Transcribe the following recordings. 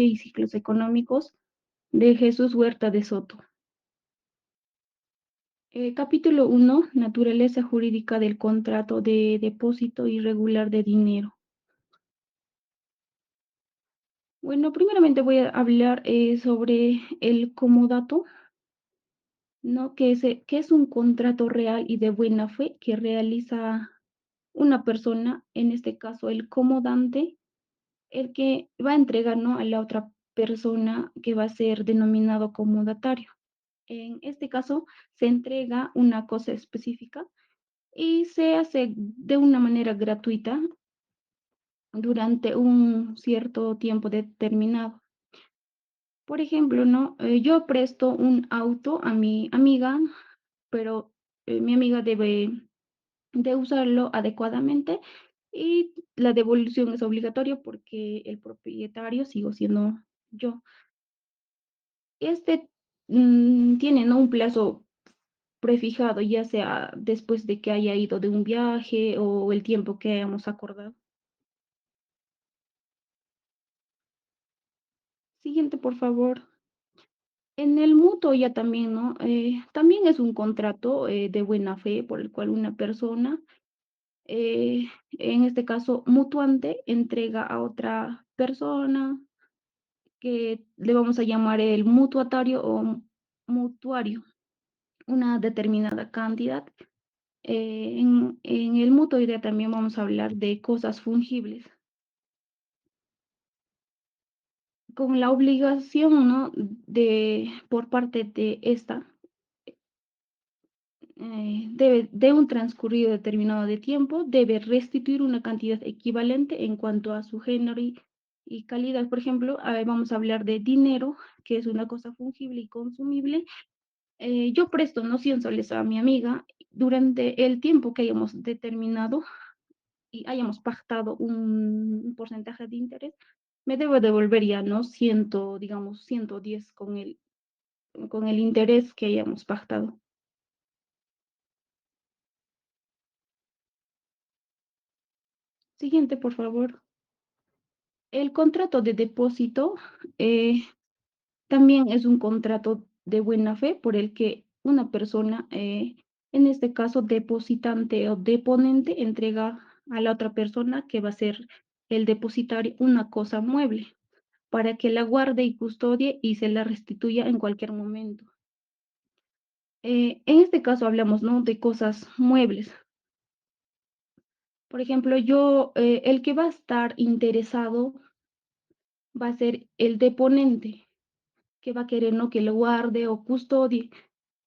y ciclos económicos de Jesús Huerta de Soto. Capítulo 1. Naturaleza jurídica del contrato de depósito irregular de dinero. Bueno, primeramente voy a hablar sobre el comodato, ¿no? Que es un contrato real y de buena fe que realiza una persona, en este caso el comodante, el que va a entregar, ¿no?, a la otra persona que va a ser denominado comodatario. En este caso, se entrega una cosa específica y se hace de una manera gratuita durante un cierto tiempo determinado. Por ejemplo, ¿no? Yo presto un auto a mi amiga, pero mi amiga debe de usarlo adecuadamente y la devolución es obligatoria porque el propietario sigo siendo yo. Este tiene, ¿no?, un plazo prefijado, ya sea después de que haya ido de un viaje o el tiempo que hayamos acordado. Siguiente, por favor. En el mutuo ya también, ¿no? También es un contrato de buena fe por el cual una persona, eh, en este caso mutuante, entrega a otra persona que le vamos a llamar el mutuatario o mutuario, una determinada cantidad. En el mutuo ya también vamos a hablar de cosas fungibles, con la obligación, ¿no?, de por parte de esta, debe, de un transcurrido determinado de tiempo, debe restituir una cantidad equivalente en cuanto a su género y calidad. Por ejemplo, vamos a hablar de dinero, que es una cosa fungible y consumible. Yo presto, ¿no?, 100 soles a mi amiga durante el tiempo que hayamos determinado y hayamos pactado un porcentaje de interés, me debo devolver ya, ¿no?, 100, digamos, 110 con el interés que hayamos pactado. Siguiente, por favor. El contrato de depósito también es un contrato de buena fe por el que una persona, en este caso depositante o deponente, entrega a la otra persona que va a ser el depositario una cosa mueble para que la guarde y custodie y se la restituya en cualquier momento. En este caso hablamos, ¿no?, de cosas muebles. Por ejemplo, el que va a estar interesado va a ser el deponente, que va a querer, ¿no?, que lo guarde o custodie.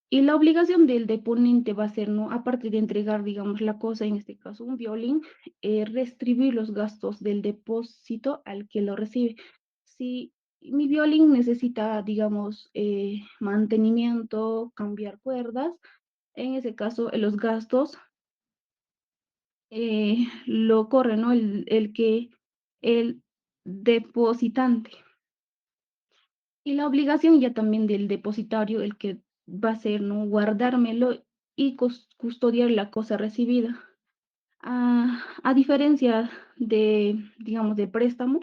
Y la obligación del deponente va a ser, ¿no?, aparte de entregar, digamos, la cosa, en este caso un violín, retribuir los gastos del depósito al que lo recibe. Si mi violín necesita, digamos, mantenimiento, cambiar cuerdas, en ese caso los gastos lo corre, ¿no?, el depositante. Y la obligación ya también del depositario, el que va a ser, ¿no?, guardármelo y custodiar la cosa recibida. A diferencia de, digamos, de préstamo,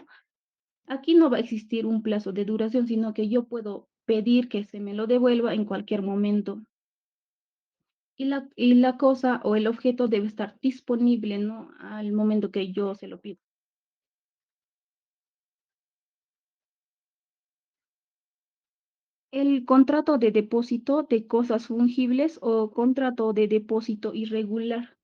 aquí no va a existir un plazo de duración, sino que yo puedo pedir que se me lo devuelva en cualquier momento. Y la cosa o el objeto debe estar disponible, ¿no?, al momento que yo se lo pido. El contrato de depósito de cosas fungibles o contrato de depósito irregular.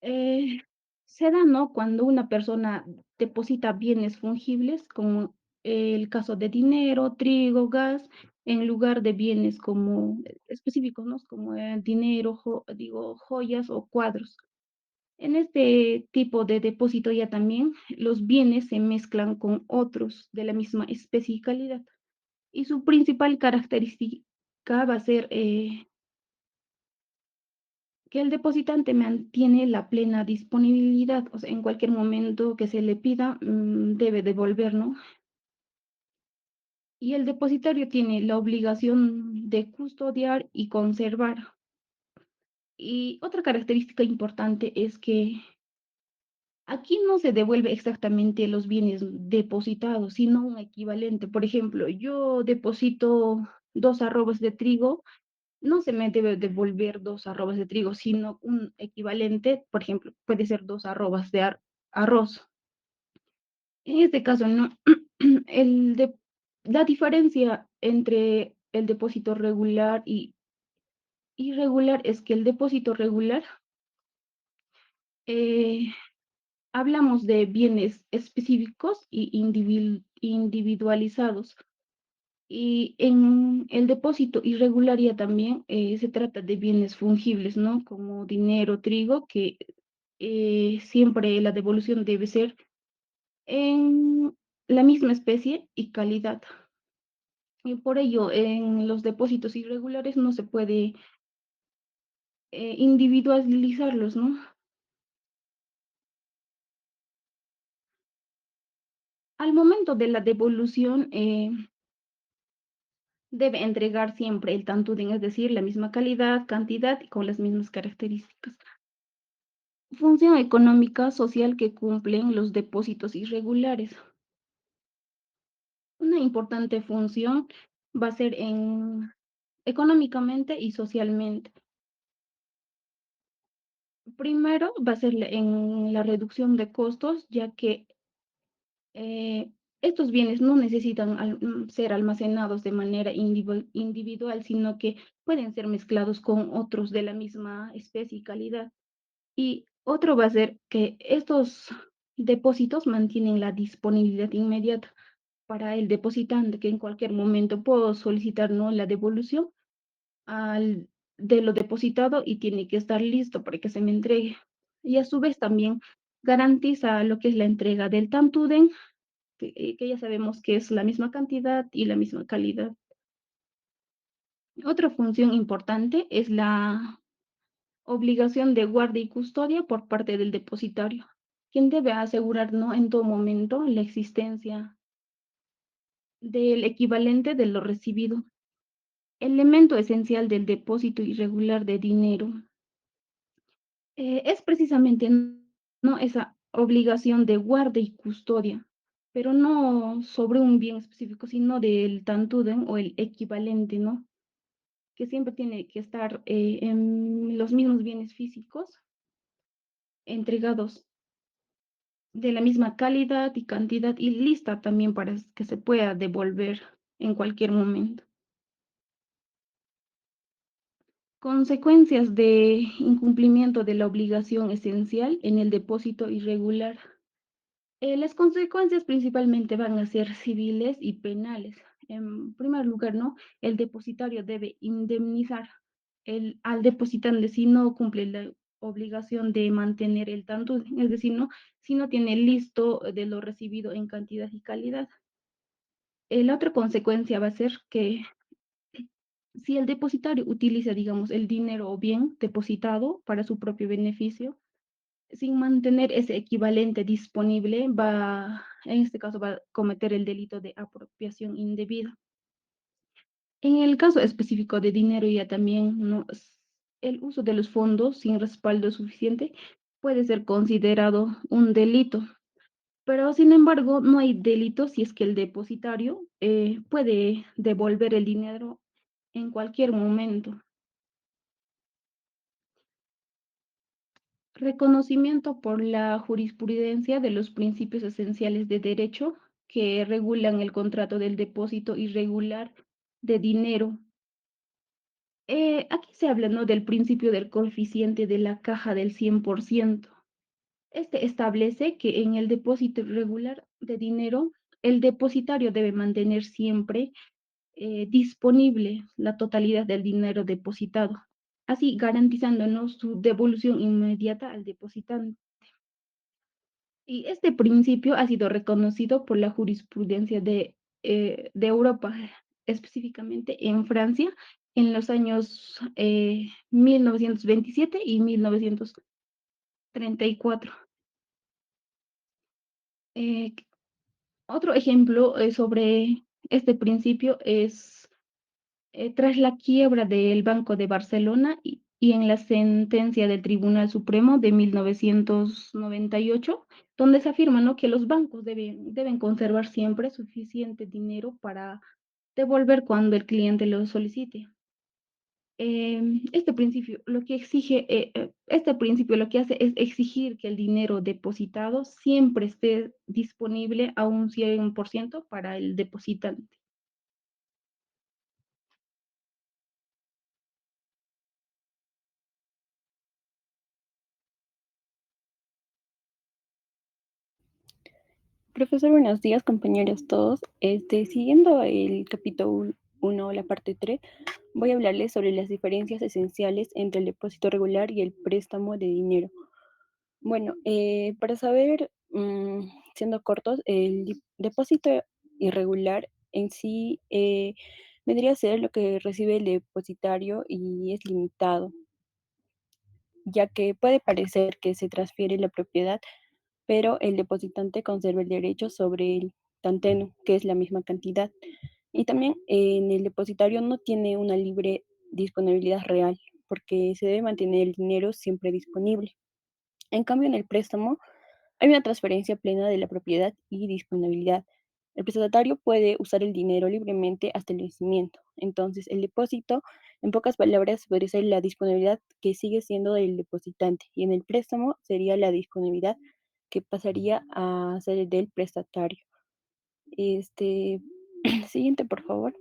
Eh, Se da, ¿no?, cuando una persona deposita bienes fungibles, como el caso de dinero, trigo, gas, en lugar de bienes como específicos, ¿no?, como dinero, joyas o cuadros. En este tipo de depósito ya también los bienes se mezclan con otros de la misma especie y calidad. Y su principal característica va a ser que el depositante mantiene la plena disponibilidad, o sea, en cualquier momento que se le pida, debe devolver, ¿no? Y el depositario tiene la obligación de custodiar y conservar. Y otra característica importante es que Aquí no se devuelve exactamente los bienes depositados, sino un equivalente. Por ejemplo, yo deposito 2 arrobas de trigo, no se me debe devolver 2 arrobas de trigo, sino un equivalente, por ejemplo, puede ser 2 arrobas de arroz. En este caso, no, el de la diferencia entre el depósito regular y irregular es que el depósito regular, eh, hablamos de bienes específicos y individualizados. Y en el depósito irregular ya también se trata de bienes fungibles, ¿no? Como dinero, trigo, que siempre la devolución debe ser en la misma especie y calidad. Y por ello, en los depósitos irregulares no se puede individualizarlos, ¿no? Al momento de la devolución, debe entregar siempre el tantuden, es decir, la misma calidad, cantidad y con las mismas características. Función económica social que cumplen los depósitos irregulares. Una importante función va a ser económicamente y socialmente. Primero va a ser en la reducción de costos, ya que estos bienes no necesitan ser almacenados de manera individual, sino que pueden ser mezclados con otros de la misma especie y calidad. Y otro va a ser que estos depósitos mantienen la disponibilidad inmediata para el depositante, que en cualquier momento puedo solicitar, ¿no?, la devolución al, de lo depositado y tiene que estar listo para que se me entregue. Y a su vez también garantiza lo que es la entrega del tantuden, que ya sabemos que es la misma cantidad y la misma calidad. Otra función importante es la obligación de guardia y custodia por parte del depositario, quien debe asegurar, ¿no?, en todo momento la existencia del equivalente de lo recibido. Elemento esencial del depósito irregular de dinero es precisamente, ¿no?, esa obligación de guardia y custodia, pero no sobre un bien específico, sino del tantuden o el equivalente, ¿no? Que siempre tiene que estar en los mismos bienes físicos entregados de la misma calidad y cantidad y lista también para que se pueda devolver en cualquier momento. Consecuencias de incumplimiento de la obligación esencial en el depósito irregular. Las consecuencias principalmente van a ser civiles y penales. En primer lugar, ¿no? El depositario debe indemnizar al depositante si no cumple la obligación de mantener el tanto, es decir, ¿no?, si no tiene listo de lo recibido en cantidad y calidad. La otra consecuencia va a ser que si el depositario utiliza, digamos, el dinero o bien depositado para su propio beneficio, sin mantener ese equivalente disponible, en este caso, va a cometer el delito de apropiación indebida. En el caso específico de dinero, ya también, ¿no?, el uso de los fondos sin respaldo suficiente puede ser considerado un delito, pero sin embargo, no hay delito si es que el depositario puede devolver el dinero en cualquier momento. Reconocimiento por la jurisprudencia de los principios esenciales de derecho que regulan el contrato del depósito irregular de dinero. Aquí se habla, ¿no?, del principio del coeficiente de la caja del 100%. Este establece que en el depósito irregular de dinero, el depositario debe mantener siempre disponible la totalidad del dinero depositado, así garantizándonos su devolución inmediata al depositante. Y este principio ha sido reconocido por la jurisprudencia de Europa, específicamente en Francia, en los años 1927 y 1934. Eh, Otro ejemplo sobre este principio es tras la quiebra del Banco de Barcelona y en la sentencia del Tribunal Supremo de 1998, donde se afirma, ¿no?, que los bancos deben conservar siempre suficiente dinero para devolver cuando el cliente lo solicite. Este principio lo que hace es exigir que el dinero depositado siempre esté disponible a un 100% para el depositante. Profesor, buenos días, compañeros todos. Siguiendo el capítulo 1, la parte 3, voy a hablarles sobre las diferencias esenciales entre el depósito regular y el préstamo de dinero. Bueno, para saber, siendo cortos, el depósito irregular en sí vendría a ser lo que recibe el depositario y es limitado, ya que puede parecer que se transfiere la propiedad, pero el depositante conserva el derecho sobre el tanteno, que es la misma cantidad. Y también en el depositario no tiene una libre disponibilidad real, porque se debe mantener el dinero siempre disponible. En cambio, en el préstamo hay una transferencia plena de la propiedad y disponibilidad. El prestatario puede usar el dinero libremente hasta el vencimiento. Entonces, el depósito, en pocas palabras, podría ser la disponibilidad que sigue siendo del depositante y en el préstamo sería la disponibilidad que pasaría a ser del prestatario. Este, siguiente, por favor.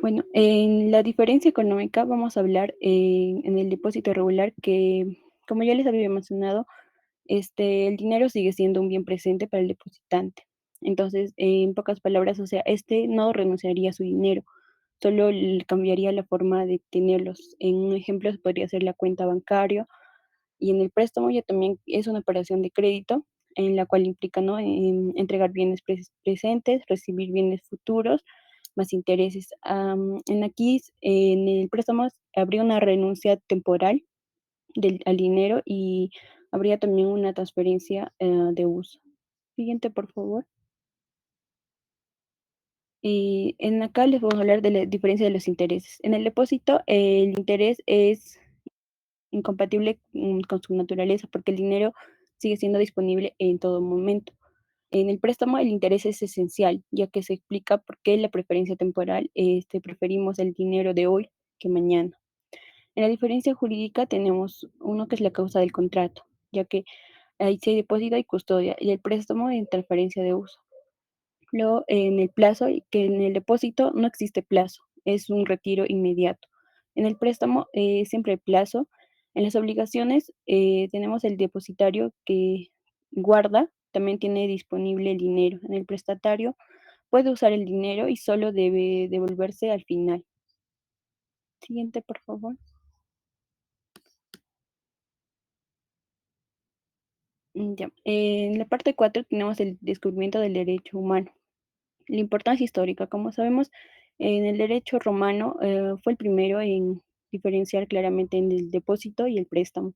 Bueno, en la diferencia económica vamos a hablar en el depósito regular que, como ya les había mencionado, el dinero sigue siendo un bien presente para el depositante. Entonces, en pocas palabras, o sea, no renunciaría a su dinero, solo le cambiaría la forma de tenerlos. En un ejemplo podría ser la cuenta bancaria y en el préstamo ya también es una operación de crédito en la cual implica, ¿no?, entregar bienes presentes, recibir bienes futuros, más intereses. En el préstamo habría una renuncia temporal al dinero y habría también una transferencia de uso. Siguiente, por favor. Y en acá les vamos a hablar de la diferencia de los intereses. En el depósito, el interés es incompatible con su naturaleza porque el dinero sigue siendo disponible en todo momento. En el préstamo, el interés es esencial, ya que se explica por qué la preferencia temporal, preferimos el dinero de hoy que mañana. En la diferencia jurídica tenemos uno que es la causa del contrato, ya que ahí se depósito y custodia, y el préstamo en transferencia de uso. Luego, en el plazo, que en el depósito no existe plazo, es un retiro inmediato. En el préstamo, siempre hay plazo. En las obligaciones, tenemos el depositario que guarda, también tiene disponible el dinero. En el prestatario, puede usar el dinero y solo debe devolverse al final. Siguiente, por favor. Ya. En la parte 4 tenemos el descubrimiento del derecho humano. La importancia histórica, como sabemos, en el derecho romano fue el primero en diferenciar claramente en el depósito y el préstamo.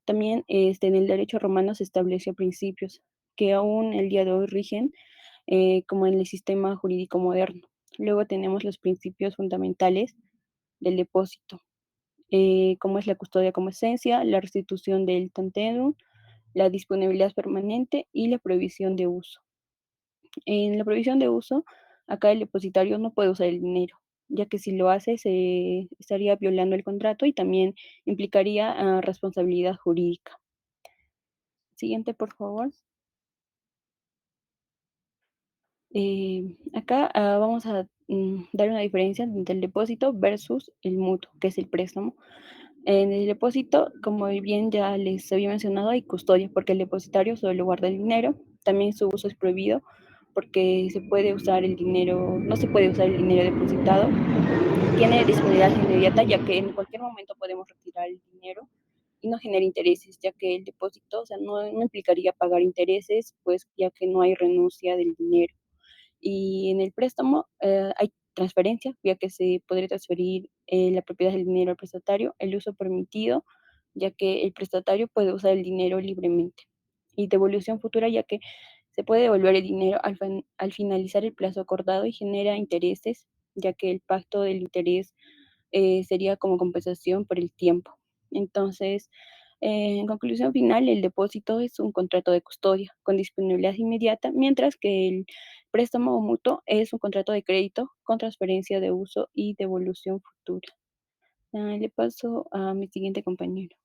También en el derecho romano se estableció principios que aún el día de hoy rigen como en el sistema jurídico moderno. Luego tenemos los principios fundamentales del depósito, como es la custodia como esencia, la restitución del tantum, la disponibilidad permanente y la prohibición de uso. En la prohibición de uso, acá el depositario no puede usar el dinero, ya que si lo hace se estaría violando el contrato y también implicaría responsabilidad jurídica. Siguiente, por favor. Acá vamos a dar una diferencia entre el depósito versus el mutuo, que es el préstamo. En el depósito, como bien ya les había mencionado, hay custodia, porque el depositario solo guarda el dinero. También su uso es prohibido, porque se puede usar el dinero, no se puede usar el dinero depositado. Tiene disponibilidad inmediata, ya que en cualquier momento podemos retirar el dinero y no genera intereses, ya que el depósito, o sea, no implicaría pagar intereses, pues ya que no hay renuncia del dinero. Y en el préstamo hay transferencia, ya que se podría transferir la propiedad del dinero al prestatario, el uso permitido, ya que el prestatario puede usar el dinero libremente. Y devolución futura, ya que se puede devolver el dinero al finalizar el plazo acordado y genera intereses ya que el pacto del interés sería como compensación por el tiempo. Entonces, en conclusión final, el depósito es un contrato de custodia con disponibilidad inmediata, mientras que el préstamo mutuo es un contrato de crédito con transferencia de uso y devolución futura. Le paso a mi siguiente compañero.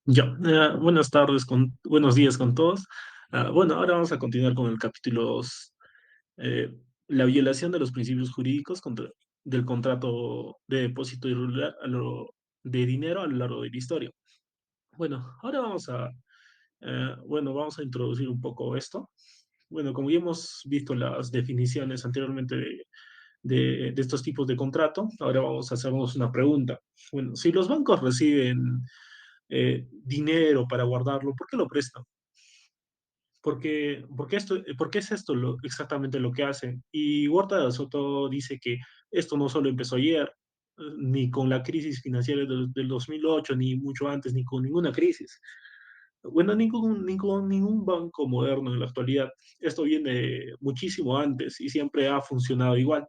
Ya, buenos días con todos. Bueno, ahora vamos a continuar con el capítulo 2, la violación de los principios jurídicos del contrato de depósito irregular de dinero a lo largo de la historia. Bueno, ahora vamos a introducir un poco esto. Bueno, como ya hemos visto las definiciones anteriormente de estos tipos de contrato, ahora vamos a hacernos una pregunta. Bueno, si los bancos reciben dinero para guardarlo, ¿por qué lo prestan? ¿Por qué es esto exactamente lo que hacen? Y Huerta de Soto dice que esto no solo empezó ayer, ni con la crisis financiera del 2008, ni mucho antes, ni con ninguna crisis. Bueno, ningún banco moderno en la actualidad. Esto viene muchísimo antes y siempre ha funcionado igual.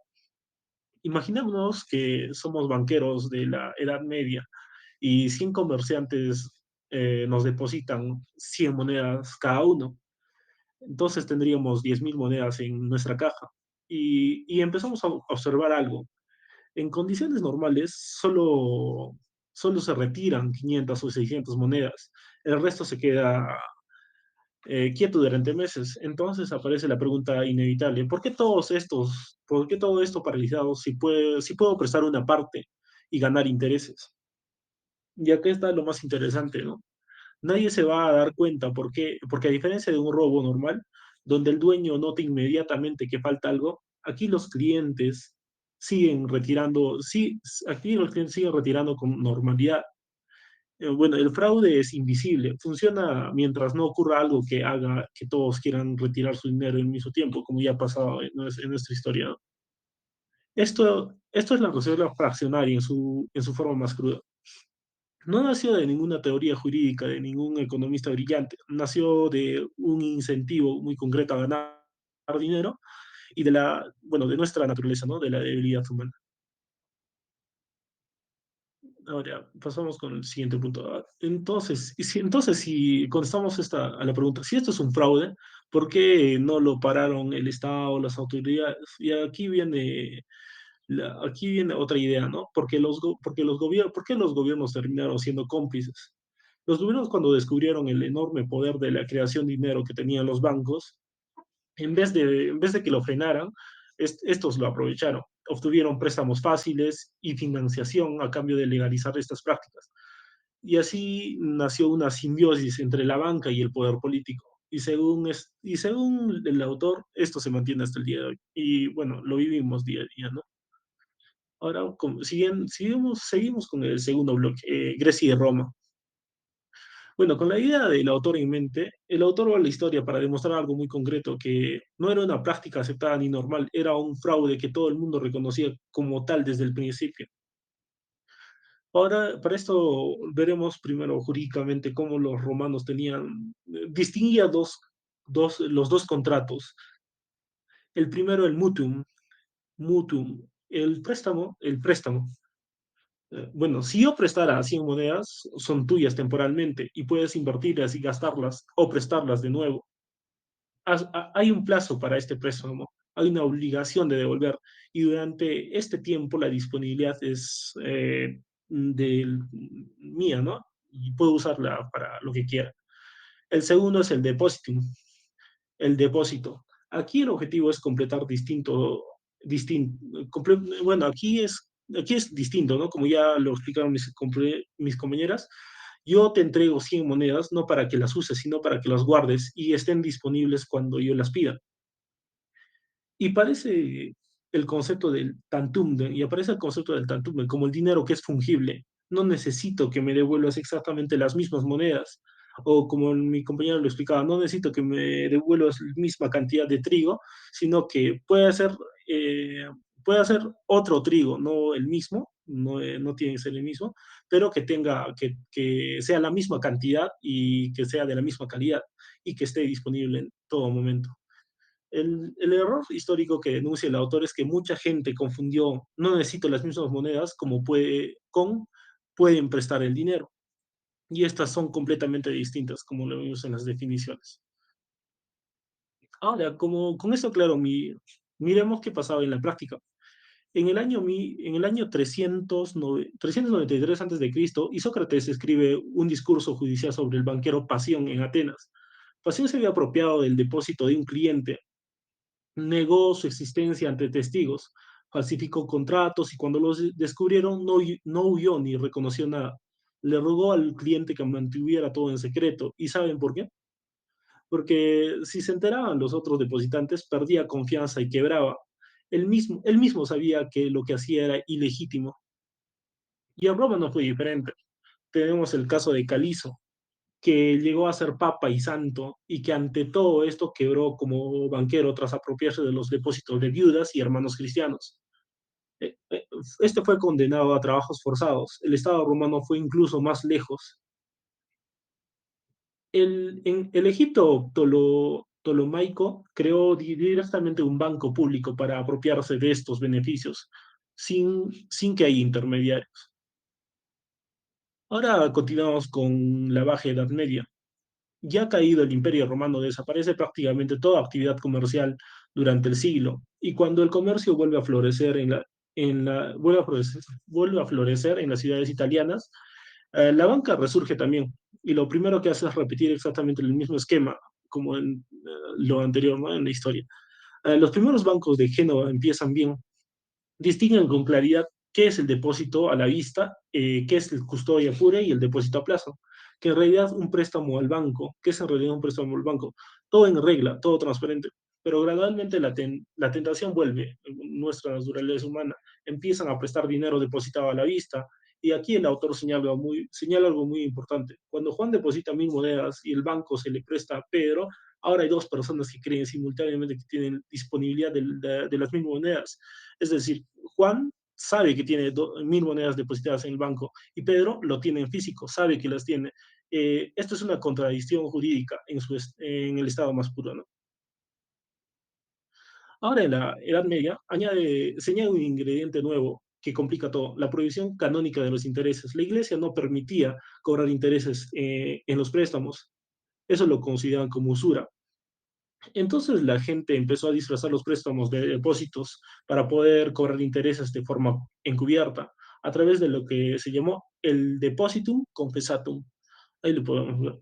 Imaginémonos que somos banqueros de la Edad Media y 100 comerciantes nos depositan 100 monedas cada uno. Entonces tendríamos 10.000 monedas en nuestra caja. Y empezamos a observar algo. En condiciones normales, solo se retiran 500 o 600 monedas. El resto se queda quieto durante meses. Entonces aparece la pregunta inevitable, por qué todo esto paralizado si puedo prestar una parte y ganar intereses? Y acá está lo más interesante, ¿no? Nadie se va a dar cuenta porque a diferencia de un robo normal, donde el dueño nota inmediatamente que falta algo, aquí los clientes siguen retirando, sí, aquí los clientes siguen retirando con normalidad. Bueno, el fraude es invisible, funciona mientras no ocurra algo que haga que todos quieran retirar su dinero al mismo tiempo, como ya ha pasado en nuestra historia, ¿no? Esto es la reserva fraccionaria en su forma más cruda. No nació de ninguna teoría jurídica, de ningún economista brillante, nació de un incentivo muy concreto a ganar dinero y bueno, de nuestra naturaleza, ¿no? De la debilidad humana. Ahora, pasamos con el siguiente punto. Entonces, si contestamos a la pregunta, si esto es un fraude, ¿por qué no lo pararon el Estado, las autoridades? Y aquí viene otra idea, ¿no? ¿Por qué los gobiernos terminaron siendo cómplices? Los gobiernos, cuando descubrieron el enorme poder de la creación de dinero que tenían los bancos, en vez de que lo frenaran, estos lo aprovecharon. Obtuvieron préstamos fáciles y financiación a cambio de legalizar estas prácticas. Y así nació una simbiosis entre la banca y el poder político. Y según el autor, esto se mantiene hasta el día de hoy. Y bueno, lo vivimos día a día, ¿no? Ahora, seguimos con el segundo bloque, Grecia y Roma. Bueno, con la idea del autor en mente, el autor va a la historia para demostrar algo muy concreto, que no era una práctica aceptada ni normal, era un fraude que todo el mundo reconocía como tal desde el principio. Ahora, para esto veremos primero jurídicamente cómo los romanos distinguía los dos contratos. El primero, el mutuum, el préstamo. Bueno, si yo prestara 100 monedas, son tuyas temporalmente y puedes invertirlas y gastarlas o prestarlas de nuevo. Hay un plazo para este préstamo, hay una obligación de devolver y durante este tiempo la disponibilidad es mía, ¿no? Y puedo usarla para lo que quiera. El segundo es el depósito. Aquí el objetivo es completar bueno, aquí es distinto, ¿no? Como ya lo explicaron mis compañeras, yo te entrego 100 monedas no para que las uses, sino para que las guardes y estén disponibles cuando yo las pida. Y parece el concepto del tantumden, y aparece el concepto del tantumden como el dinero que es fungible. No necesito que me devuelvas exactamente las mismas monedas. O como mi compañero lo explicaba, no necesito que me devuelvas la misma cantidad de trigo, sino que eh, puede ser otro trigo, no el mismo, no tiene que ser el mismo, pero que sea la misma cantidad y que sea de la misma calidad y que esté disponible en todo momento. El error histórico que denuncia el autor es que mucha gente confundió, no necesito las mismas monedas como pueden prestar el dinero. Y estas son completamente distintas, como lo vimos en las definiciones. Ahora, como con esto claro, miremos qué pasaba en la práctica. En el año 393 antes de Cristo, Isócrates escribe un discurso judicial sobre el banquero Pasión en Atenas. Pasión se había apropiado del depósito de un cliente, negó su existencia ante testigos, falsificó contratos y cuando los descubrieron no huyó ni reconoció nada. Le rogó al cliente que mantuviera todo en secreto. ¿Y saben por qué? Porque si se enteraban los otros depositantes, perdía confianza y quebraba. Él mismo sabía que lo que hacía era ilegítimo. Y en Roma no fue diferente. Tenemos el caso de Calizo, que llegó a ser papa y santo y que ante todo esto quebró como banquero tras apropiarse de los depósitos de viudas y hermanos cristianos. Eh, eh, Este fue condenado a trabajos forzados. El Estado romano fue incluso más lejos. En el Egipto Ptolomaico creó directamente un banco público para apropiarse de estos beneficios, sin que haya intermediarios. Ahora continuamos con la Baja Edad Media. Ya caído el Imperio Romano, desaparece prácticamente toda actividad comercial durante el siglo, y cuando el comercio vuelve a florecer vuelve a florecer en las ciudades italianas, la banca resurge también, y lo primero que hace es repetir exactamente el mismo esquema como en lo anterior, ¿no? En la historia. Los primeros bancos de Génova empiezan bien, distinguen con claridad qué es el depósito a la vista, qué es el custodia pura y el depósito a plazo, que en realidad un préstamo al banco, qué es en realidad un préstamo al banco, todo en regla, todo transparente, pero gradualmente la tentación vuelve, nuestra naturaleza humana, empiezan a prestar dinero depositado a la vista, y aquí el autor señala algo muy importante. Cuando Juan deposita 1.000 monedas y el banco se le presta a Pedro, ahora hay dos personas que creen simultáneamente que tienen disponibilidad de las 1.000 monedas. Es decir, Juan sabe que tiene 1.000 monedas depositadas en el banco y Pedro lo tiene en físico, sabe que las tiene. Esto es una contradicción jurídica en el estado más puro, ¿no? Ahora en la Edad Media se añade un ingrediente nuevo que complica todo, la prohibición canónica de los intereses. La iglesia no permitía cobrar intereses en los préstamos. Eso lo consideraban como usura. Entonces la gente empezó a disfrazar los préstamos de depósitos para poder cobrar intereses de forma encubierta a través de lo que se llamó el depositum confessatum. Ahí lo podemos ver.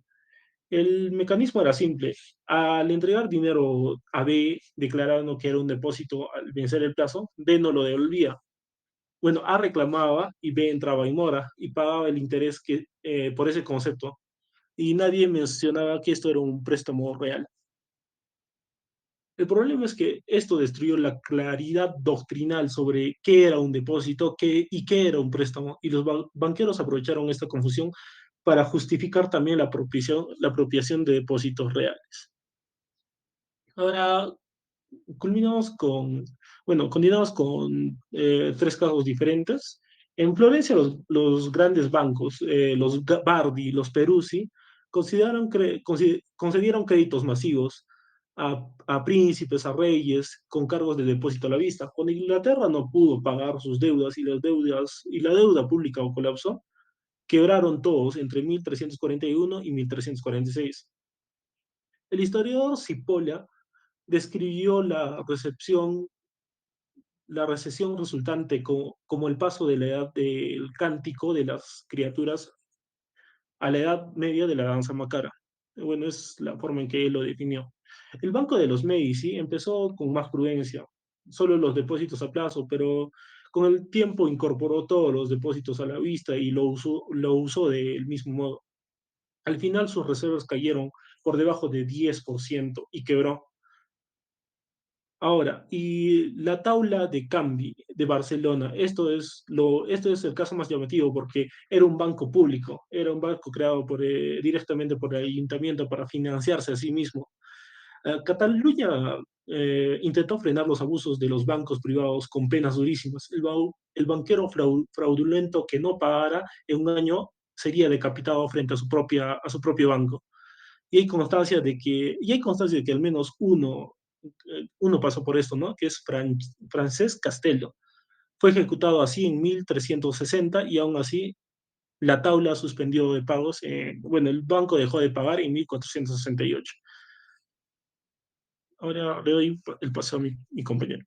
El mecanismo era simple. Al entregar dinero a B declarando que era un depósito al vencer el plazo, B no lo devolvía. Bueno, A reclamaba y B entraba en mora y pagaba el interés por ese concepto. Y nadie mencionaba que esto era un préstamo real. El problema es que esto destruyó la claridad doctrinal sobre qué era un depósito y qué era un préstamo, y los banqueros aprovecharon esta confusión para justificar también la apropiación de depósitos reales. Ahora, culminamos con, continuamos con tres casos diferentes. En Florencia, los grandes bancos, los Bardi, los Peruzzi, concedieron créditos masivos a príncipes, a reyes, con cargos de depósito a la vista. Cuando Inglaterra no pudo pagar sus deudas y la deuda pública colapsó, quebraron todos entre 1341 y 1346. El historiador Cipolla describió la recesión resultante como el paso de la edad del cántico de las criaturas a la edad media de la danza macara. Bueno, es la forma en que él lo definió. El Banco de los Medici empezó con más prudencia, solo los depósitos a plazo, pero con el tiempo incorporó todos los depósitos a la vista y lo usó del mismo modo. Al final sus reservas cayeron por debajo de 10% y quebró. Ahora, y la tabla de Cambi de Barcelona, esto es el caso más llamativo porque era un banco público, era un banco creado directamente por el ayuntamiento para financiarse a sí mismo. Cataluña intentó frenar los abusos de los bancos privados con penas durísimas. El banquero fraudulento que no pagara en un año sería decapitado frente a su propio banco. Y hay constancia de que al menos uno pasó por esto, ¿no? Que es Francesc Castello. Fue ejecutado así en 1360 y aún así la tabla suspendió de pagos. Bueno, el banco dejó de pagar en 1468. Ahora le doy el paso a mi compañero.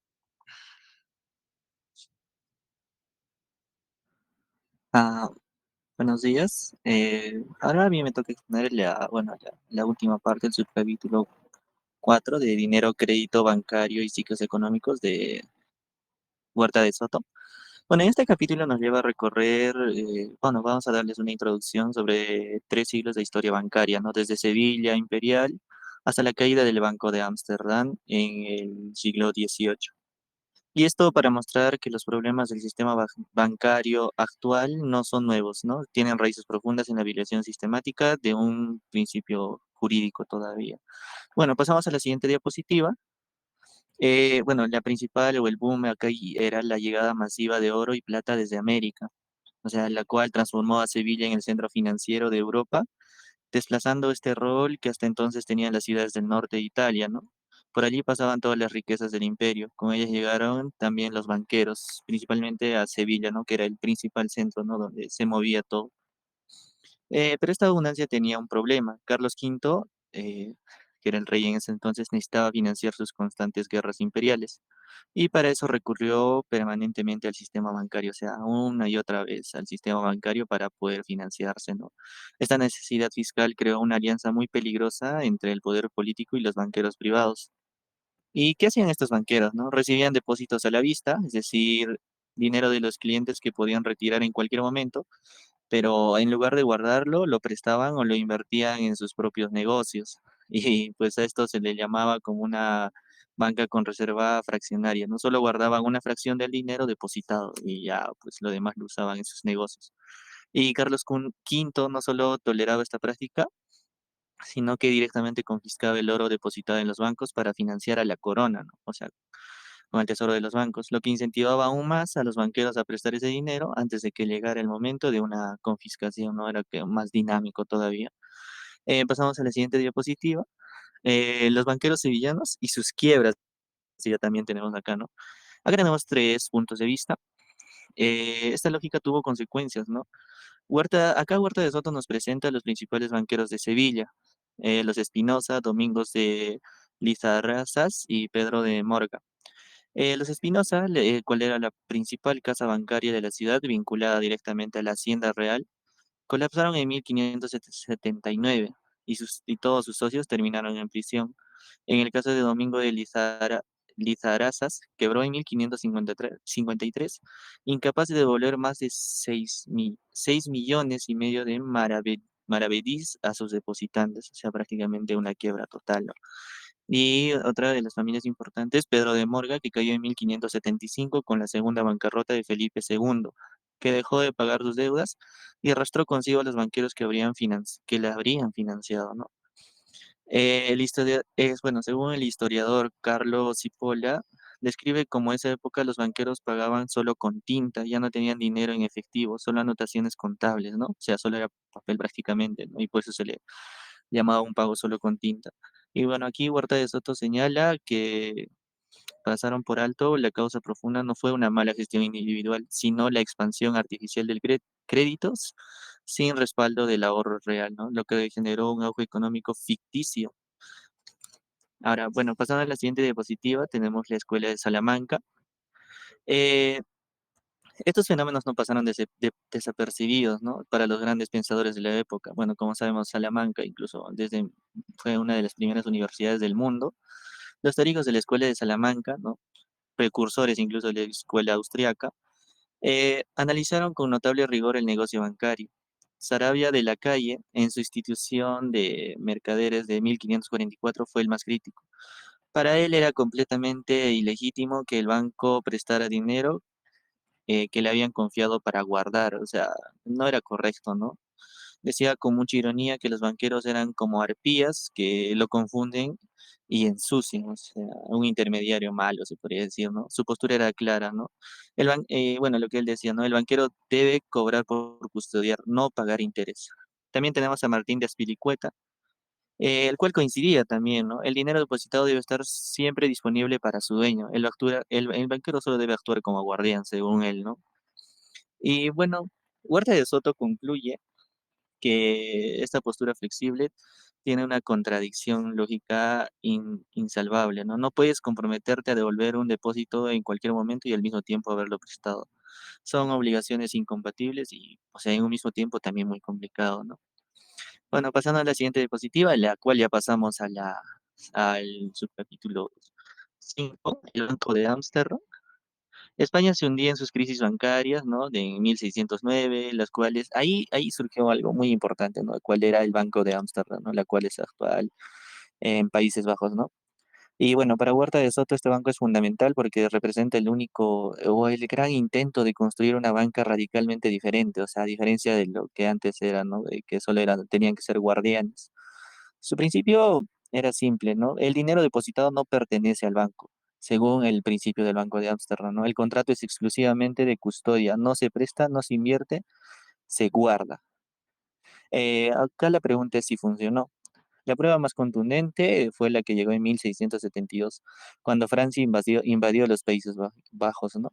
Ah, buenos días. Ahora a mí me toca exponer bueno, la última parte del subcapítulo 4 de dinero, crédito bancario y ciclos económicos de Huerta de Soto. Bueno, en este capítulo nos lleva a recorrer, bueno, vamos a darles una introducción sobre 3 siglos de historia bancaria, ¿no? Desde Sevilla imperial hasta la caída del Banco de Ámsterdam en el siglo XVIII. Y esto para mostrar que los problemas del sistema bancario actual no son nuevos, ¿no? Tienen raíces profundas en la violación sistemática de un principio jurídico todavía. Bueno, pasamos a la siguiente diapositiva. Bueno, la principal o el boom acá era la llegada masiva de oro y plata desde América, o sea, la cual transformó a Sevilla en el centro financiero de Europa, desplazando este rol que hasta entonces tenían las ciudades del norte de Italia, ¿no? Por allí pasaban todas las riquezas del imperio. Con ellas llegaron también los banqueros, principalmente a Sevilla, ¿no? Que era el principal centro, ¿no? Donde se movía todo. Pero esta abundancia tenía un problema. Carlos V, que era el rey en ese entonces, necesitaba financiar sus constantes guerras imperiales. Y para eso recurrió permanentemente al sistema bancario, o sea, una y otra vez al sistema bancario para poder financiarse, ¿no? Esta necesidad fiscal creó una alianza muy peligrosa entre el poder político y los banqueros privados. ¿Y qué hacían estos banqueros, no? Recibían depósitos a la vista, es decir, dinero de los clientes que podían retirar en cualquier momento, pero en lugar de guardarlo, lo prestaban o lo invertían en sus propios negocios. Y pues a esto se le llamaba como una banca con reserva fraccionaria. No solo guardaban una fracción del dinero depositado y ya pues lo demás lo usaban en sus negocios. Y Carlos V no solo toleraba esta práctica, sino que directamente confiscaba el oro depositado en los bancos para financiar a la corona, ¿no? O sea, con el tesoro de los bancos, lo que incentivaba aún más a los banqueros a prestar ese dinero antes de que llegara el momento de una confiscación, ¿no? Era que más dinámico todavía. Pasamos a la siguiente diapositiva. Los banqueros sevillanos y sus quiebras, sí, ya también tenemos acá, ¿no? Acá tenemos 3 puntos de vista. Esta lógica tuvo consecuencias, ¿no? Huerta de Soto nos presenta a los principales banqueros de Sevilla, los Espinosa, Domingos de Lizarrazas y Pedro de Morga. Los Espinosa, cual era la principal casa bancaria de la ciudad vinculada directamente a la Hacienda Real, colapsaron en 1579 y todos sus socios terminaron en prisión. En el caso de Domingo de Lizarazas, quebró en 1553, incapaz de devolver más de 6,5 millones de maravedís a sus depositantes, o sea, prácticamente una quiebra total, ¿no? Y otra de las familias importantes, Pedro de Morga, que cayó en 1575 con la segunda bancarrota de Felipe II, que dejó de pagar sus deudas y arrastró consigo a los banqueros que le habrían financiado, ¿no? Bueno, según el historiador Carlos Cipolla, describe cómo en esa época los banqueros pagaban solo con tinta, ya no tenían dinero en efectivo, solo anotaciones contables, ¿no? O sea, solo era papel prácticamente, ¿no? Y por eso se le llamaba un pago solo con tinta. Y bueno, aquí Huerta de Soto señala que pasaron por alto la causa profunda no fue una mala gestión individual, sino la expansión artificial del créditos sin respaldo del ahorro real, ¿no? Lo que generó un auge económico ficticio. Ahora, bueno, pasando a la siguiente diapositiva, tenemos la escuela de Salamanca. Eh, Estos fenómenos no pasaron desapercibidos, ¿no? Para los grandes pensadores de la época. Bueno, como sabemos, Salamanca fue una de las primeras universidades del mundo. Los teóricos de la escuela de Salamanca, ¿no? Precursores incluso de la escuela austriaca, analizaron con notable rigor el negocio bancario. Saravia de la Calle, en su institución de mercaderes de 1544, fue el más crítico. Para él era completamente ilegítimo que el banco prestara dinero que le habían confiado para guardar, o sea, no era correcto, ¿no? Decía con mucha ironía que los banqueros eran como arpías que lo confunden y ensucian, o sea, un intermediario malo, se podría decir, ¿no? Su postura era clara, ¿no? Bueno, lo que él decía, ¿no? El banquero debe cobrar por custodiar, no pagar interés. También tenemos a Martín de Azpilicueta, el cual coincidía también, ¿no? El dinero depositado debe estar siempre disponible para su dueño. El banquero solo debe actuar como guardián, según él, ¿no? Y bueno, Huerta de Soto concluye que esta postura flexible tiene una contradicción lógica insalvable, ¿no? No puedes comprometerte a devolver un depósito en cualquier momento y al mismo tiempo haberlo prestado. Son obligaciones incompatibles y, o sea, en un mismo tiempo también muy complicado, ¿no? Bueno, pasando a la siguiente diapositiva, en la cual ya pasamos al subcapítulo 5, el Banco de Ámsterdam. España se hundía en sus crisis bancarias, ¿no? De 1609, las cuales, ahí surgió algo muy importante, ¿no? ¿Cuál era el Banco de Ámsterdam, ¿no? La cual es actual en Países Bajos, ¿no? Y bueno, para Huerta de Soto este banco es fundamental porque representa el único o el gran intento de construir una banca radicalmente diferente, o sea, a diferencia de lo que antes era, ¿no? De que solo tenían que ser guardianes. Su principio era simple, ¿no? El dinero depositado no pertenece al banco, según el principio del Banco de Ámsterdam, ¿no? El contrato es exclusivamente de custodia, no se presta, no se invierte, se guarda. Acá la pregunta es si funcionó. La prueba más contundente fue la que llegó en 1672, cuando Francia invadió los Países Bajos, ¿no?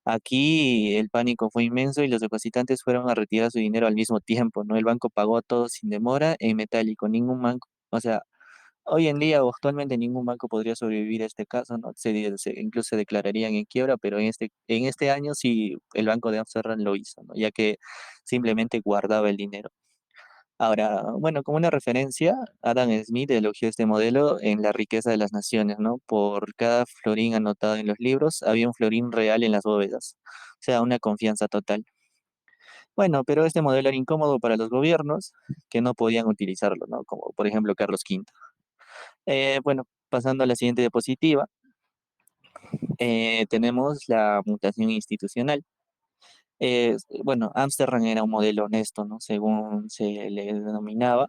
Aquí el pánico fue inmenso y los depositantes fueron a retirar su dinero al mismo tiempo, ¿no? El banco pagó a todos sin demora en metálico, ningún banco, o sea, hoy en día o actualmente ningún banco podría sobrevivir a este caso, ¿no? Incluso se declararían en quiebra, pero en este año sí el Banco de Amsterdam lo hizo, ¿no? Ya que simplemente guardaba el dinero. Ahora, bueno, como una referencia, Adam Smith elogió este modelo en La riqueza de las naciones, ¿no? Por cada florín anotado en los libros, había un florín real en las bóvedas, o sea, una confianza total. Bueno, pero este modelo era incómodo para los gobiernos que no podían utilizarlo, ¿no? Como por ejemplo Carlos V. Bueno, pasando a la siguiente diapositiva, tenemos la mutación institucional. Bueno, Amsterdam era un modelo honesto, ¿no? Según se le denominaba.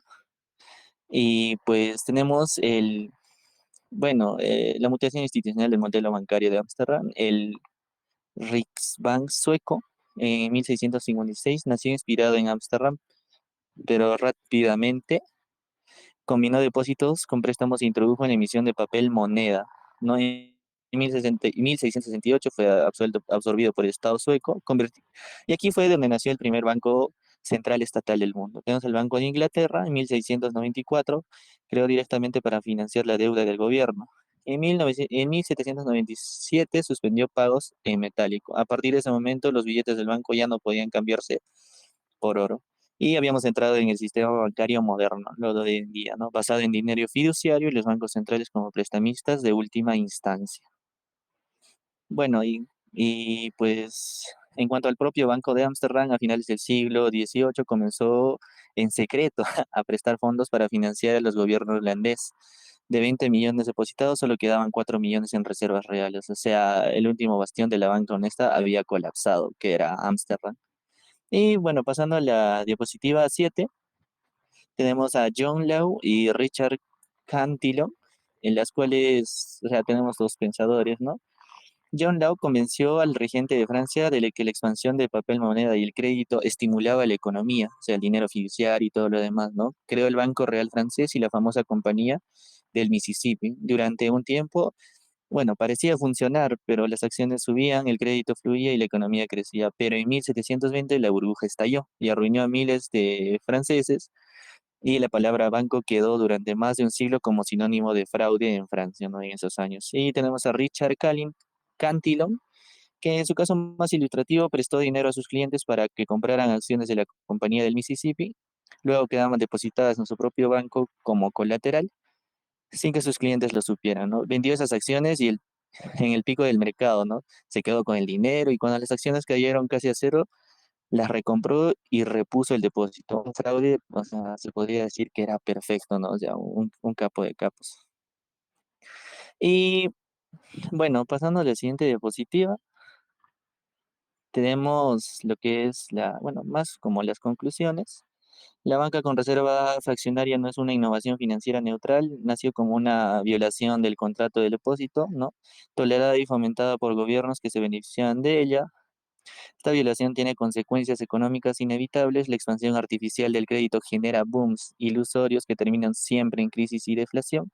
Y pues tenemos la mutación institucional del modelo bancario de Ámsterdam. El Riksbank sueco en 1656 nació inspirado en Ámsterdam, pero rápidamente combinó depósitos con préstamos e introdujo la emisión de papel moneda, ¿no? En 1668 fue absorbido por el Estado sueco, y aquí fue donde nació el primer banco central estatal del mundo. Tenemos el Banco de Inglaterra en 1694, creó directamente para financiar la deuda del gobierno. En 1797 suspendió pagos en metálico. A partir de ese momento, los billetes del banco ya no podían cambiarse por oro. Y habíamos entrado en el sistema bancario moderno, lo de hoy en día, ¿no? Basado en dinero fiduciario y los bancos centrales como prestamistas de última instancia. Bueno, pues en cuanto al propio Banco de Ámsterdam, a finales del siglo XVIII comenzó en secreto a prestar fondos para financiar a los gobiernos holandés. De 20 millones depositados, solo quedaban 4 millones en reservas reales. O sea, el último bastión de la banca honesta había colapsado, que era Ámsterdam. Y bueno, pasando a la diapositiva 7, tenemos a John Law y Richard Cantillon, en las cuales, o sea, tenemos dos pensadores, ¿no? John Law convenció al regente de Francia que la expansión de papel moneda y el crédito estimulaba la economía, o sea, el dinero fiduciario y todo lo demás, ¿no? Creó el Banco Real francés y la famosa Compañía del Mississippi. Durante un tiempo, bueno, parecía funcionar, pero las acciones subían, el crédito fluía y la economía crecía. Pero en 1720 la burbuja estalló y arruinó a miles de franceses y la palabra banco quedó durante más de un siglo como sinónimo de fraude en Francia, ¿no? En esos años. Y tenemos a Richard Cantillon, que en su caso más ilustrativo prestó dinero a sus clientes para que compraran acciones de la Compañía del Mississippi. Luego quedaban depositadas en su propio banco como colateral, sin que sus clientes lo supieran, ¿no? Vendió esas acciones en el pico del mercado, ¿no? Se quedó con el dinero y cuando las acciones cayeron casi a cero, las recompró y repuso el depósito. Un fraude, o sea, se podría decir que era perfecto, ¿no? O sea, un capo de capos. Y bueno, pasando a la siguiente diapositiva, tenemos lo que es bueno, más como las conclusiones. La banca con reserva fraccionaria no es una innovación financiera neutral, nació como una violación del contrato de depósito, ¿no? Tolerada y fomentada por gobiernos que se beneficiaban de ella. Esta violación tiene consecuencias económicas inevitables. La expansión artificial del crédito genera booms ilusorios que terminan siempre en crisis y deflación.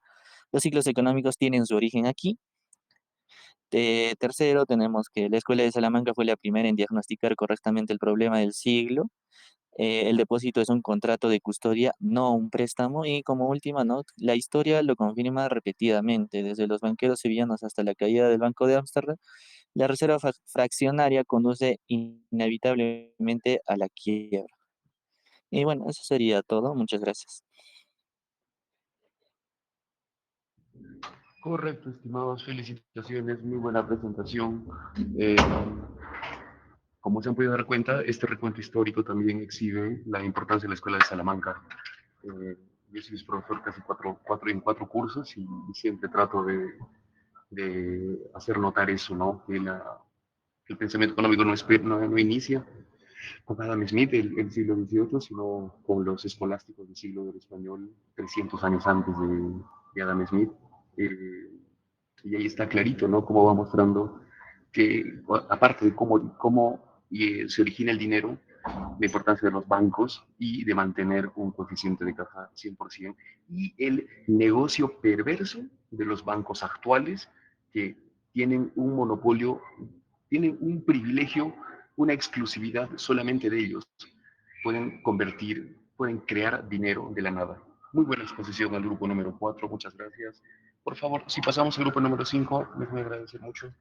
Los ciclos económicos tienen su origen aquí. Tercero, tenemos que la Escuela de Salamanca fue la primera en diagnosticar correctamente el problema del siglo. El depósito es un contrato de custodia, no un préstamo. Y como última nota, la historia lo confirma repetidamente, desde los banqueros sevillanos hasta la caída del Banco de Ámsterdam, la reserva fraccionaria conduce inevitablemente a la quiebra. Y bueno, eso sería todo. Muchas gracias. Correcto, estimados, felicitaciones, muy buena presentación. Eh, Como se han podido dar cuenta, este recuento histórico también exhibe la importancia de la Escuela de Salamanca. Yo soy profesor casi en cuatro cursos y siempre trato de hacer notar eso, ¿no? Que el pensamiento económico no inicia con Adam Smith, el siglo XVIII, sino con los escolásticos del siglo del español, 300 años antes de Adam Smith. Eh, y ahí está clarito, ¿no? Cómo va mostrando que, aparte de cómo se origina el dinero, la importancia de los bancos y de mantener un coeficiente de caja 100%, y el negocio perverso de los bancos actuales que tienen un monopolio, tienen un privilegio, una exclusividad solamente de ellos. Pueden crear dinero de la nada. Muy buena exposición al grupo número 4, muchas gracias. Por favor, si pasamos al grupo número 5, les voy a agradecer mucho.